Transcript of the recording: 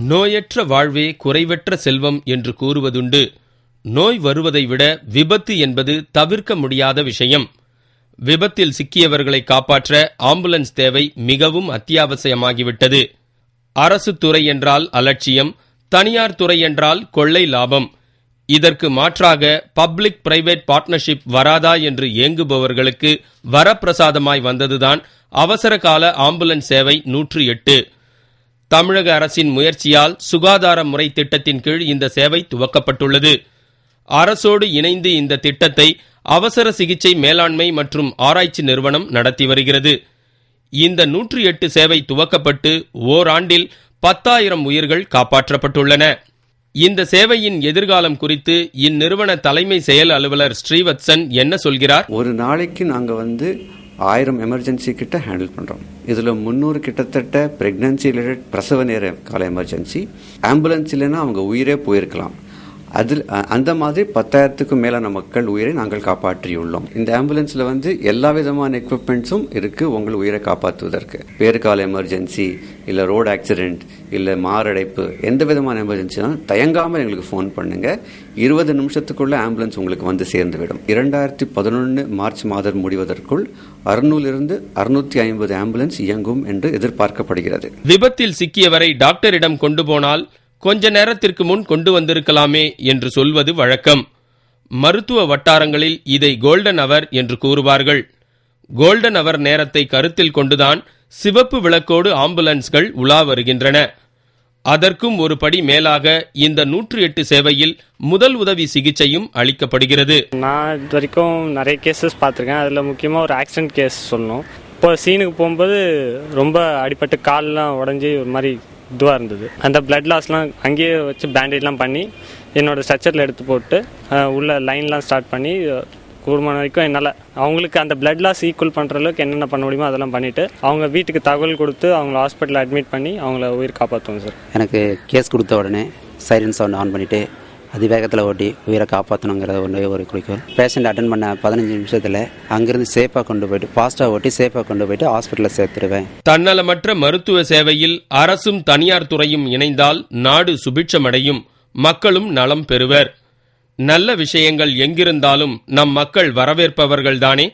நோயற்ற வாழ்வே குறைவற்ற செல்வம் என்று கூறுவதுண்டு. நோய் வருவதை விட விபத்து என்பது தவிர்க்க முடியாத விஷயம். விபத்தில் சிக்கியவர்களை காப்பாற்ற ஆம்புலன்ஸ் தேவை மிகவும் அத்தியாவசியமாகிவிட்டது. அரசு துறை என்றால் அலட்சியம், தனியார் துறை என்றால் கொள்ளை லாபம். இதற்கு மாற்றாக பப்ளிக் பிரைவேட் பார்ட்னர்ஷிப் வராதா என்று ஏங்குபவர்களுக்கு வரப்பிரசாதமாய் வந்ததுதான் அவசர கால ஆம்புலன்ஸ் சேவை 108. தமிழக அரசின் முயற்சியால் சுகாதார முறை திட்டத்தின் கீழ் இந்த சேவை துவக்கப்பட்டுள்ளது. அரசோடு இணைந்து இந்த திட்டத்தை அவசர சிகிச்சை மேலாண்மை மற்றும் ஆராய்ச்சி நிறுவனம் நடத்தி வருகிறது. இந்த 108 சேவை துவக்கப்பட்டு ஓராண்டில் 10,000 உயிர்கள் காப்பாற்றப்பட்டுள்ளன. இந்த சேவையின் எதிர்காலம் குறித்து இந்நிறுவன தலைமை செயல் அலுவலர் ஸ்ரீவத்சன் என்ன சொல்கிறார்? ஒரு நாளைக்கு நாங்க 1000 எமர்ஜென்சி கிட்ட ஹேண்டில் பண்றோம். இதுல 300 கிட்டத்தட்ட பிரெக்னன்சி ரிலேட்டட் பிரசவ நேர கால எமர்ஜென்சி. ஆம்புலன்ஸ் இல்லைன்னா அவங்க உயிரே போயிருக்கலாம். அதில் அந்த மாதிரி 10,000க்கும் மேலான மக்கள் உயிரை நாங்கள் காப்பாற்றியுள்ளோம். இந்த ஆம்புலன்ஸ்ல எல்லா விதமான எக்யூப்மெண்ட்ஸும் இருக்கு உங்கள் உயிரை காப்பாற்றுவதற்கு. பேறுகால எமர்ஜென்சி, இல்ல ரோடு ஆக்சிடென்ட், இல்ல மாரடைப்பு, எந்த விதமான எமர்ஜென்சினாலும் தயங்காமல் எங்களுக்கு ஃபோன் பண்ணுங்க. 20 நிமிஷத்துக்குள்ள ஆம்புலன்ஸ் உங்களுக்கு சேர்ந்துவிடும். 2011 மார்ச் மாதம் முடிவதற்குள் 600 650 ஆம்புலன்ஸ் இயங்கும் என்று எதிர்பார்க்கப்படுகிறது. விபத்தில் சிக்கியவரை டாக்டரிடம் கொண்டு போனால் கொஞ்ச நேரத்திற்கு முன் கொண்டு வந்திருக்கலாமே என்று சொல்வது வழக்கம். மருத்துவ வட்டாரங்களில் இதை கோல்டன் அவர் என்று கூறுவார்கள். கோல்டன் அவர் நேரத்தை கருத்தில் கொண்டுதான் சிவப்பு விளக்கோடு ஆம்புலன்ஸ்கள் உலா வருகின்றன. அதற்கும் ஒரு படி மேலாக இந்த 108 சேவையில் முதல் உதவி சிகிச்சையும் அளிக்கப்படுகிறது. நான் இது வரைக்கும் நிறைய கேசஸ் பார்த்துருக்கேன். அதில் முக்கியமாக ஒரு ஆக்சிடென்ட் கேஸ் சொல்லணும். இப்போ சீனுக்கு போகும்போது ரொம்ப அடிபட்டு கால்லாம் உடஞ்சி ஒரு மாதிரி இதுவாக இருந்தது. அந்த பிளட் லாஸ்லாம் அங்கேயே வச்சு பேண்டேஜ்லாம் பண்ணி என்னோடய ஸ்ட்ரக்சரில் எடுத்து போட்டு உள்ள லைன்லாம் ஸ்டார்ட் பண்ணி கூடுமான வரைக்கும் என்னால் அவங்களுக்கு அந்த பிளட் லாஸ் ஈக்குவல் பண்ணுற அளவுக்கு என்னென்ன பண்ண முடியுமோ அதெல்லாம் பண்ணிவிட்டு அவங்க வீட்டுக்கு தகவல் கொடுத்து அவங்கள ஹாஸ்பிட்டலில் அட்மிட் பண்ணி அவங்கள உயிர் காப்பாற்றுவோம் சார். எனக்கு கேஸ் கொடுத்த உடனே சைரன் சவுண்ட் ஆன் பண்ணிவிட்டு அதிவேகத்தில் ஓட்டி உயிரை காப்பாற்றணுங்கிறத ஒரு குறிக்கோள். பேஷண்ட் அட்டன் பண்ண 15 நிமிஷத்தில் அங்கிருந்து சேஃபாக கொண்டு போயிட்டு ஃபாஸ்ட்டாக ஓட்டி சேஃபாக கொண்டு போயிட்டு ஹாஸ்பிட்டலில் சேர்த்துருவேன். தன்னலமற்ற மருத்துவ சேவையில் அரசும் தனியார் துறையும் இணைந்தால் நாடு சுபிட்சமடையும், மக்களும் நலம் பெறுவர். நல்ல விஷயங்கள் எங்கிருந்தாலும் நம் மக்கள் வரவேற்பவர்கள்தானே.